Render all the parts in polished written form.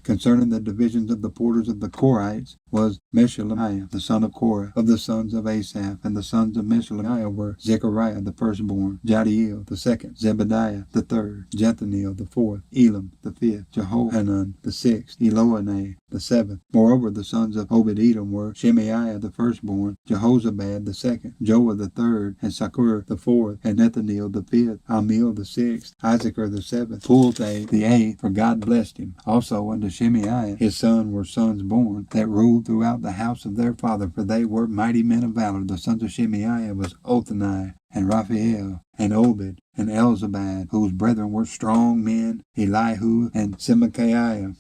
Concerning the divisions of the porters of the Korites was Meshelemiah, the son of Korah, of the sons of Asaph, and the sons of Meshelemiah were Zechariah the firstborn, Jadiel the second, Zebadiah the third, Jethaniel the fourth, Elam the fifth, Jehohanan the sixth, Eloanai the seventh. Moreover, the sons of Obed-Edom were Shemaiah the firstborn, Jehozabad the second, Joah the third, and Sakur the fourth, and Nethaneel the fifth, Amiel the sixth, Isaacar the seventh, Pultai the eighth, for God blessed him. Also unto Shemaiah his son were sons born, that ruled throughout the house of their father, for they were mighty men of valor. The sons of Shemaiah was Othani, and Raphael, and Obed, and Elzabad, whose brethren were strong men, Elihu, and Semachiah.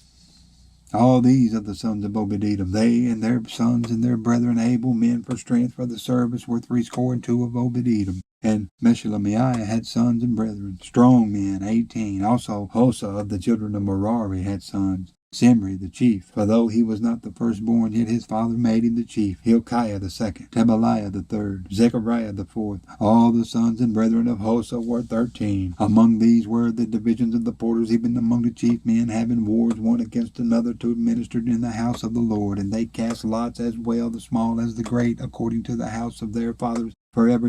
All these are the sons of Obed-Edom. They and their sons and their brethren, able men for strength for the service, were 62 of Obed-Edom. And Meshelemiah had sons and brethren, strong men, 18. Also Hosa of the children of Merari had sons. Zimri the chief, for though he was not the firstborn, yet his father made him the chief. Hilkiah the second, Tabaliah the third, Zechariah the fourth. All the sons and brethren of Hosa were 13. Among these were the divisions of the porters, even among the chief men, having wars one against another, to administer in the house of the Lord. And they cast lots as well, the small as the great, according to the house of their fathers, forever.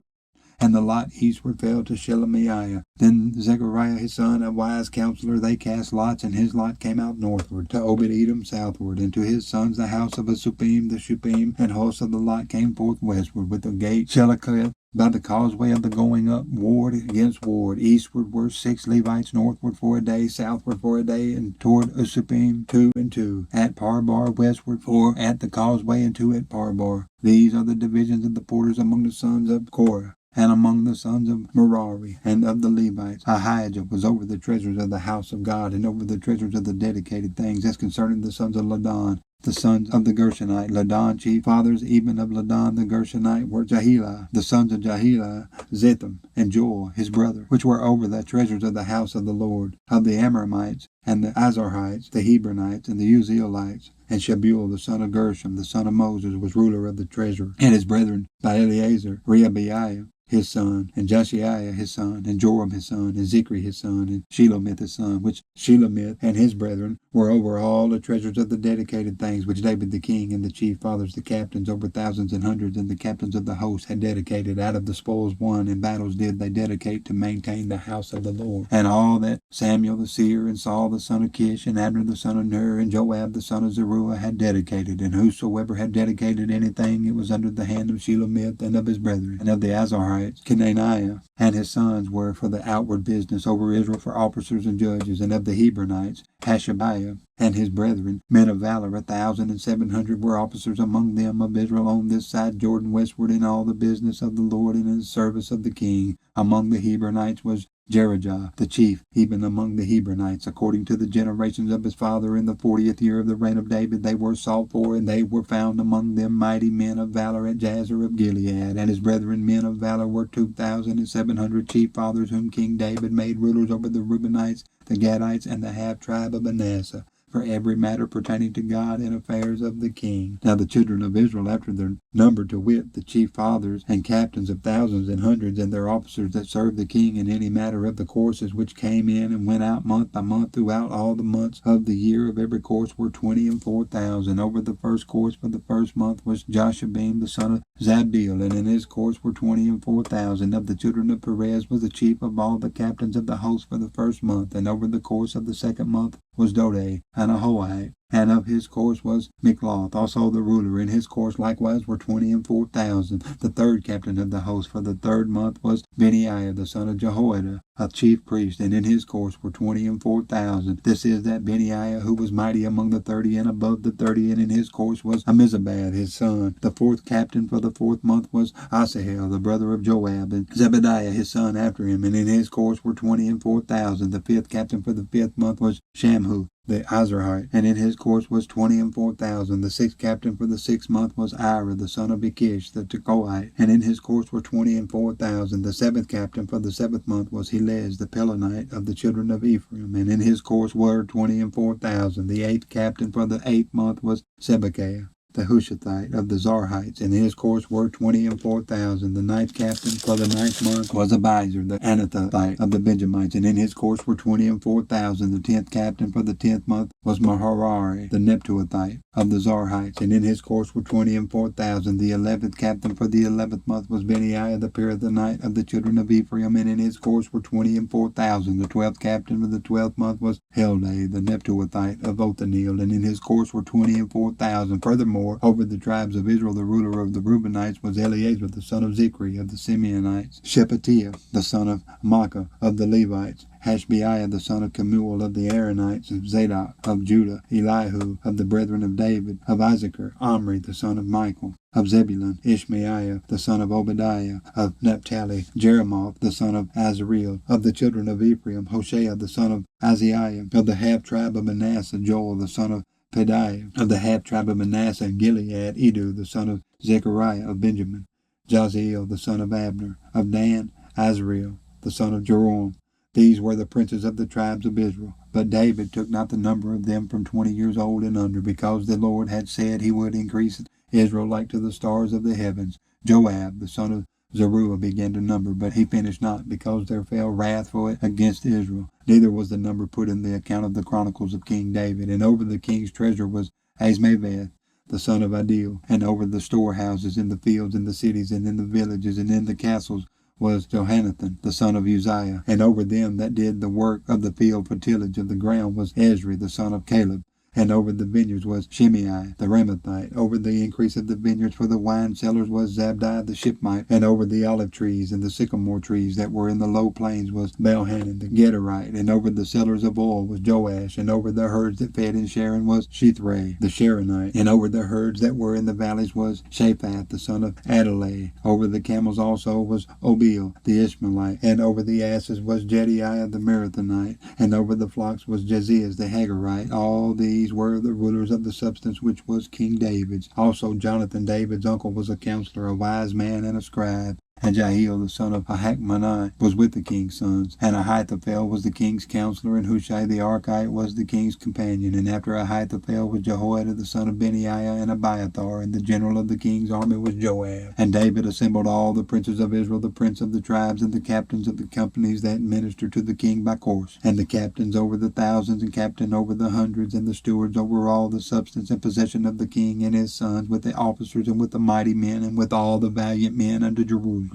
And the lot eastward fell to Shelemiah. Then Zechariah his son, a wise counselor, they cast lots, and his lot came out northward, to Obed-Edom southward, and to his sons the house of Asupim the Shupim, and Hosa the lot came forth westward, with the gate Sheleketh by the causeway of the going up, ward against ward. Eastward were 6 Levites, northward for a day, southward for a day, and toward Asupim 2 and 2. At Parbar westward 4 at the causeway, and 2 at Parbar. These are the divisions of the porters among the sons of Korah. And among the sons of Merari and of the Levites, Ahijah was over the treasures of the house of God, and over the treasures of the dedicated things. As concerning the sons of Ladan, the sons of the Gershonite, Ladan chief fathers, even of Ladan the Gershonite, were Jahilah. The sons of Jahilah, Zetham, and Joel his brother, which were over the treasures of the house of the Lord, of the Amramites, and the Azarites, the Hebronites, and the Uzzielites. And Shebuel the son of Gershom, the son of Moses, was ruler of the treasure, and his brethren by Eleazar, Rehabiah his son, and Joshiah his son, and Joram his son, and Zikri his son, and Shelomith his son, which Shelomith and his brethren were over all the treasures of the dedicated things, which David the king and the chief fathers, the captains over thousands and hundreds, and the captains of the host had dedicated. Out of the spoils won in battles did they dedicate to maintain the house of the Lord. And all that Samuel the seer, and Saul the son of Kish, and Abner the son of Ner, and Joab the son of Zeruiah had dedicated. And whosoever had dedicated anything, it was under the hand of Shelomith and of his brethren, and of the Azarites, Kenaniah and his sons were for the outward business over Israel for officers and judges, and of the Hebronites, Hashabiah and his brethren, men of valor, 1,700 were officers among them of Israel on this side Jordan westward, in all the business of the Lord and in the service of the king. Among the Hebronites was Jerijah, the chief, even among the Hebronites, according to the generations of his father. In the 40th year of the reign of David they were sought for, and they were found among them mighty men of valor at Jazer of Gilead. And his brethren men of valor were 2,700 chief fathers, whom King David made rulers over the Reubenites, the Gadites, and the half-tribe of Manasseh, for every matter pertaining to God and affairs of the king. Now the children of Israel, after their number, to wit, the chief fathers and captains of thousands and hundreds, and their officers that served the king in any matter of the courses which came in and went out month by month throughout all the months of the year of every course, were 24,000. Over the first course for the first month was Joshabim the son of Zabdiel, and in his course were 24,000. Of the children of Perez was the chief of all the captains of the host for the first month. And over the course of the second month was Dodai and Ahoai, and of his course was Mikloth, also the ruler. In his course likewise were 24,000. The third captain of the host for the third month was Benaiah the son of Jehoiada, a chief priest, and in his course were 24,000. This is that Benaiah who was mighty among the 30 and above the 30, and in his course was Amizabad his son. The fourth captain for the fourth month was Asahel, the brother of Joab, and Zebadiah his son after him, and in his course were 24,000. The fifth captain for the fifth month was Shamhu the Azarite, and in his course was 24,000. The sixth captain for the sixth month was Ira the son of Ikish the Tekoite, and in his course were 24,000. The seventh captain for the seventh month was Helez the Pelonite of the children of Ephraim, and in his course were 24,000. The eighth captain for the eighth month was Zebekiah the Hushathite of the Zarhites, and his course were 20,004. The ninth captain for the ninth month was Abiezer, the Anathothite of the Benjamites, and in his course were 20,004. The 10th captain for the 10th month was Maharari, the Neptuathite of the Zarhites, and in his course were 20,004. The 11th captain for the 11th month was Benaiah, the Pirathonite of the children of Ephraim, and in his course were 20,004. The 12th captain for the 12th month was Heldai, the Neptuathite of Othniel, and in his course were 20,004. Furthermore, over the tribes of Israel, the ruler of the Reubenites was Eleazar, the son of Zichri of the Simeonites, Shephatiah, the son of Makkah of the Levites, Hashbeiah, the son of Kemuel of the Aaronites, of Zadok of Judah, Elihu of the brethren of David, of Issachar, Omri, the son of Michael, of Zebulun, Ishmaiah, the son of Obadiah, of Naphtali, Jeremoth, the son of Azareel, of the children of Ephraim, Hoshea, the son of Azariah, of the half-tribe of Manasseh, Joel, the son of Pedaiah, of the half-tribe of Manasseh and Gilead, Edu, the son of Zechariah of Benjamin, Jaziel, the son of Abner, of Dan, Azareel, the son of Jeroam. These were the princes of the tribes of Israel. But David took not the number of them from 20 years old and under, because the Lord had said he would increase Israel like to the stars of the heavens. Joab, the son of Zeruiah, began to number, but he finished not, because there fell wrath for it against Israel. Neither was the number put in the account of the Chronicles of King David. And over the king's treasure was Asmaveth, the son of Adil, and over the storehouses in the fields, in the cities, and in the villages, and in the castles, was Johanathan, the son of Uzziah, and over them that did the work of the field for tillage of the ground was Ezri, the son of Caleb, and over the vineyards was Shimei, the Ramathite. Over the increase of the vineyards for the wine cellars was Zabdi, the Shipmite, and over the olive trees and the sycamore trees that were in the low plains was Belhanan, the Gederite, and over the cellars of oil was Joash, and over the herds that fed in Sharon was Shithray, the Sharonite, and over the herds that were in the valleys was Shaphat, the son of Adalai. Over the camels also was Obil, the Ishmaelite, and over the asses was Jediah, the Marathonite, and over the flocks was Jezias, the Hagarite. All these were the rulers of the substance which was King David's. Also Jonathan, David's uncle, was a counselor, a wise man, and a scribe. And Jahiel, the son of Ahakmani, was with the king's sons. And Ahithophel was the king's counselor, and Hushai the Archite was the king's companion. And after Ahithophel was Jehoiada, the son of Benaiah, and Abiathar, and the general of the king's army was Joab. And David assembled all the princes of Israel, the prince of the tribes, and the captains of the companies that ministered to the king by course, and the captains over the thousands, and captain over the hundreds, and the stewards over all the substance and possession of the king and his sons, with the officers, and with the mighty men, and with all the valiant men unto Jerusalem.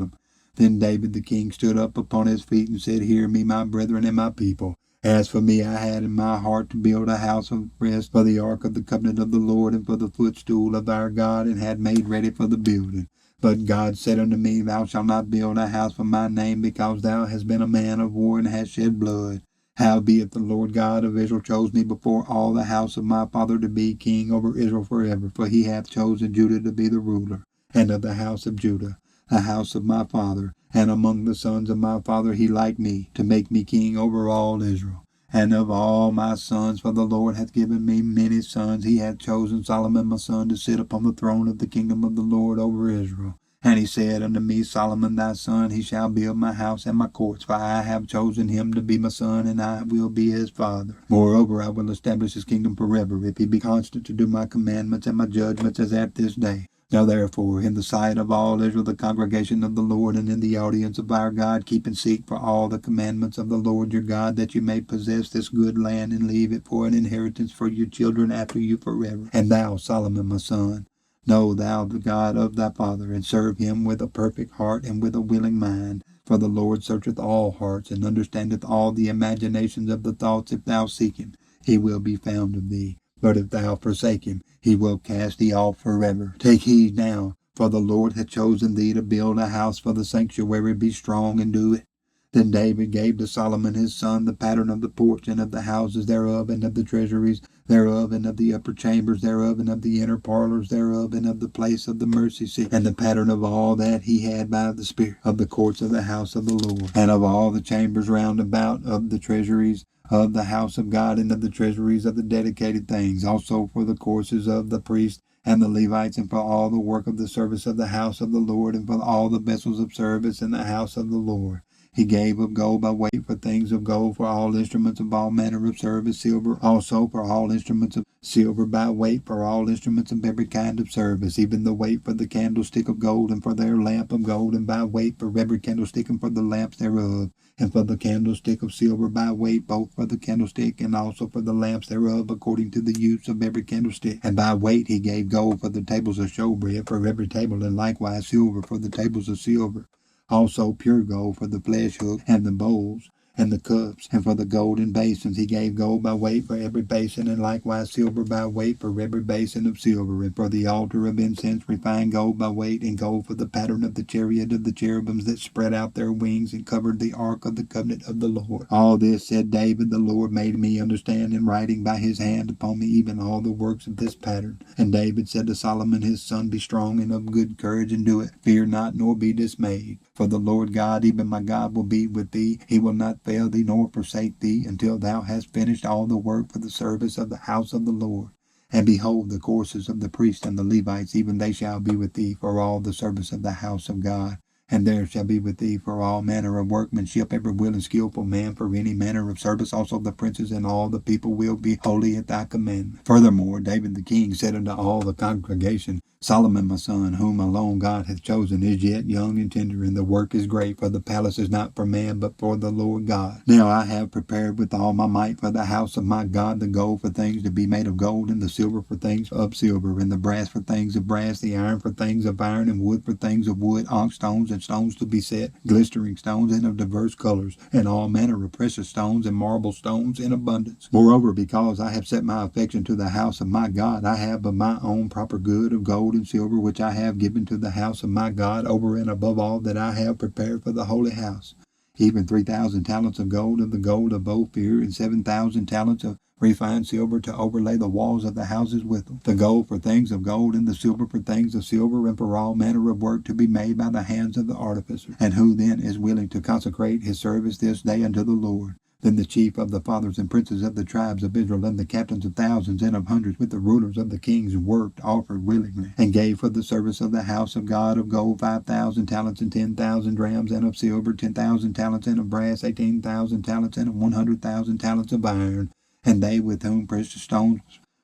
Then David the king stood up upon his feet and said, Hear me, my brethren and my people. As for me, I had in my heart to build a house of rest for the ark of the covenant of the Lord, and for the footstool of our God, and had made ready for the building. But God said unto me, Thou shalt not build a house for my name, because thou hast been a man of war, and hast shed blood. Howbeit the Lord God of Israel chose me before all the house of my father to be king over Israel forever, for he hath chosen Judah to be the ruler, and of the house of Judah, the house of my father, and among the sons of my father he liked me, to make me king over all Israel. And of all my sons, for the Lord hath given me many sons, he hath chosen Solomon my son to sit upon the throne of the kingdom of the Lord over Israel. And he said unto me, Solomon thy son, he shall build my house and my courts, for I have chosen him to be my son, and I will be his father. Moreover, I will establish his kingdom forever, if he be constant to do my commandments and my judgments as at this day. Now therefore, in the sight of all Israel, the congregation of the Lord, and in the audience of our God, keep and seek for all the commandments of the Lord your God, that you may possess this good land, and leave it for an inheritance for your children after you forever. And thou, Solomon my son, know thou the God of thy father, and serve him with a perfect heart and with a willing mind. For the Lord searcheth all hearts, and understandeth all the imaginations of the thoughts. If thou seek him, he will be found of thee. But if thou forsake him, he will cast thee off forever. Take heed now, for the Lord hath chosen thee to build a house for the sanctuary. Be strong and do it. Then David gave to Solomon his son the pattern of the porch, and of the houses thereof, and of the treasuries thereof, and of the upper chambers thereof, and of the inner parlors thereof, and of the place of the mercy seat, and the pattern of all that he had by the Spirit, of the courts of the house of the Lord, and of all the chambers round about, of the treasuries of the house of God, and of the treasuries of the dedicated things, also for the courses of the priests and the Levites, and for all the work of the service of the house of the Lord, and for all the vessels of service in the house of the Lord. He gave of gold by weight for things of gold, for all instruments of all manner of service, silver also for all instruments of silver by weight, for all instruments of every kind of service, even the weight for the candlestick of gold, and for their lamp of gold, and by weight for every candlestick, and for the lamps thereof, and for the candlestick of silver by weight, both for the candlestick and also for the lamps thereof, according to the use of every candlestick. And by weight he gave gold for the tables of showbread, for every table, and likewise silver for the tables of silver. Also pure gold for the flesh hook, and the bowls, and the cups, and for the golden basins he gave gold by weight for every basin, and likewise silver by weight for every basin of silver, and for the altar of incense refined gold by weight, and gold for the pattern of the chariot of the cherubims that spread out their wings and covered the ark of the covenant of the Lord. All this, said David, the Lord made me understand in writing by his hand upon me, even all the works of this pattern. And David said to Solomon his son, Be strong and of good courage, and do it. Fear not, nor be dismayed. For the Lord God, even my God, will be with thee. He will not fail thee nor forsake thee, until thou hast finished all the work for the service of the house of the Lord. And behold, the courses of the priests and the Levites, even they shall be with thee for all the service of the house of God. And there shall be with thee for all manner of workmanship, every willing and skillful man for any manner of service. Also the princes and all the people will be holy at thy commandment. Furthermore, David the king said unto all the congregation, Solomon my son, whom alone God hath chosen, is yet young and tender, and the work is great, for the palace is not for man, but for the Lord God. Now I have prepared with all my might for the house of my God the gold for things to be made of gold, and the silver for things of silver, and the brass for things of brass, the iron for things of iron, and wood for things of wood, onyx stones and stones to be set, glistering stones and of diverse colors, and all manner of precious stones and marble stones in abundance. Moreover, because I have set my affection to the house of my God, I have of my own proper good of gold and silver, which I have given to the house of my God, over and above all that I have prepared for the holy house, even 3,000 talents of the gold of Ophir, and 7,000 talents of refined silver to overlay the walls of the houses with them. The gold for things of gold, and the silver for things of silver, and for all manner of work to be made by the hands of the artificer. And who then is willing to consecrate his service this day unto the Lord? Then the chief of the fathers and princes of the tribes of Israel, and the captains of thousands and of hundreds, with the rulers of the kings, worked, offered willingly, and gave for the service of the house of God of gold 5,000 talents, and 10,000 drams, and of silver 10,000 talents, and of brass 18,000 talents, and of 100,000 talents of iron. And they with whom precious stones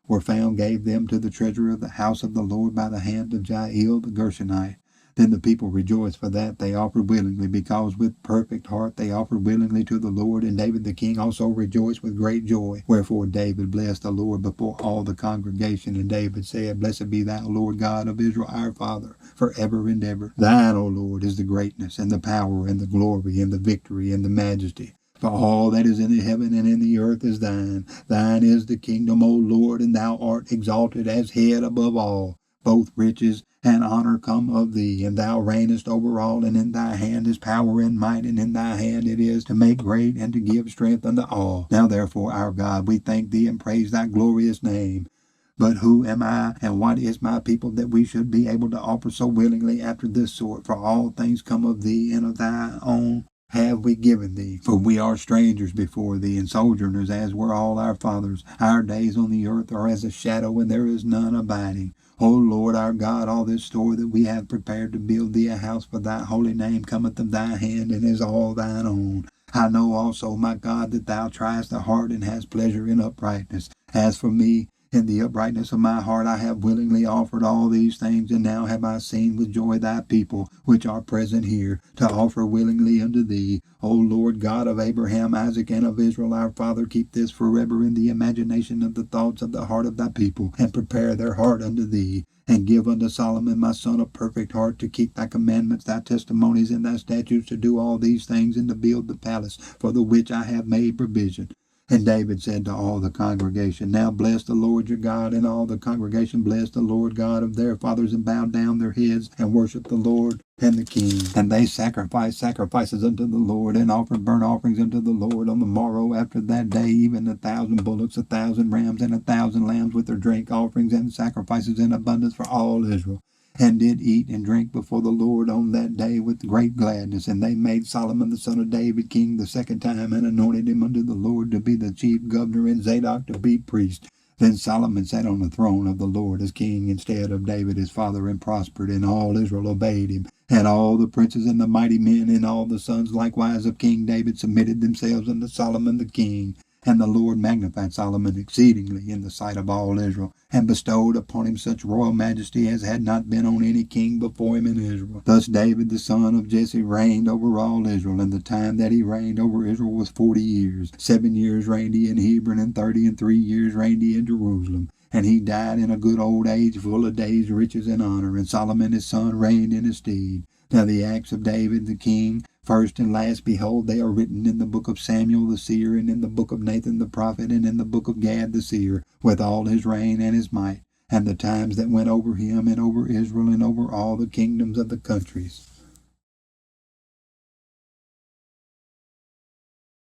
were found gave them to the treasurer of the house of the Lord by the hand of Jael the Gershonite. Then the people rejoiced, for that they offered willingly, because with perfect heart they offered willingly to the Lord. And David the king also rejoiced with great joy. Wherefore David blessed the Lord before all the congregation. And David said, Blessed be thou, Lord God of Israel, our Father, forever and ever. Thine, O Lord, is the greatness, and the power, and the glory, and the victory, and the majesty. For all that is in the heaven and in the earth is thine. Thine is the kingdom, O Lord, and thou art exalted as head above all. Both riches and honor come of thee, and thou reignest over all, and in thy hand is power and might, and in thy hand it is to make great and to give strength unto all. Now therefore, our God, we thank thee and praise thy glorious name. But who am I, and what is my people, that we should be able to offer so willingly after this sort? For all things come of thee, and of thy own have we given thee. For we are strangers before thee, and sojourners, as were all our fathers. Our days on the earth are as a shadow, and there is none abiding. O Lord our God, all this store that we have prepared to build thee a house for thy holy name cometh of thy hand, and is all thine own. I know also, my God, that thou triest the heart, and hast pleasure in uprightness. As for me, in the uprightness of my heart I have willingly offered all these things, and now have I seen with joy thy people, which are present here, to offer willingly unto thee. O Lord God of Abraham, Isaac, and of Israel our father, keep this forever in the imagination of the thoughts of the heart of thy people, and prepare their heart unto thee. And give unto Solomon my son a perfect heart, to keep thy commandments, thy testimonies, and thy statutes, to do all these things, and to build the palace, for the which I have made provision. And David said to all the congregation, Now bless the Lord your God. And all the congregation blessed the Lord God of their fathers, and bowed down their heads, and worshipped the Lord and the king. And they sacrificed sacrifices unto the Lord, and offered burnt offerings unto the Lord on the morrow after that day, even 1,000 bullocks, 1,000 rams, and 1,000 lambs, with their drink offerings and sacrifices in abundance for all Israel. And did eat and drink before the Lord on that day with great gladness. And they made Solomon the son of David king the second time, and anointed him unto the Lord to be the chief governor, and Zadok to be priest. Then Solomon sat on the throne of the Lord as king instead of David his father, and prospered, and all Israel obeyed him. And all the princes and the mighty men and all the sons likewise of King David submitted themselves unto Solomon the king. And the Lord magnified Solomon exceedingly in the sight of all Israel, and bestowed upon him such royal majesty as had not been on any king before him in Israel. Thus David the son of Jesse reigned over all Israel, and the time that he reigned over Israel was 40 years. 7 years reigned he in Hebron, and 33 years reigned he in Jerusalem. And he died in a good old age, full of days, riches, and honor. And Solomon his son reigned in his stead. Now the acts of David the king, first and last, behold, they are written in the book of Samuel the seer, and in the book of Nathan the prophet, and in the book of Gad the seer, with all his reign and his might, and the times that went over him, and over Israel, and over all the kingdoms of the countries.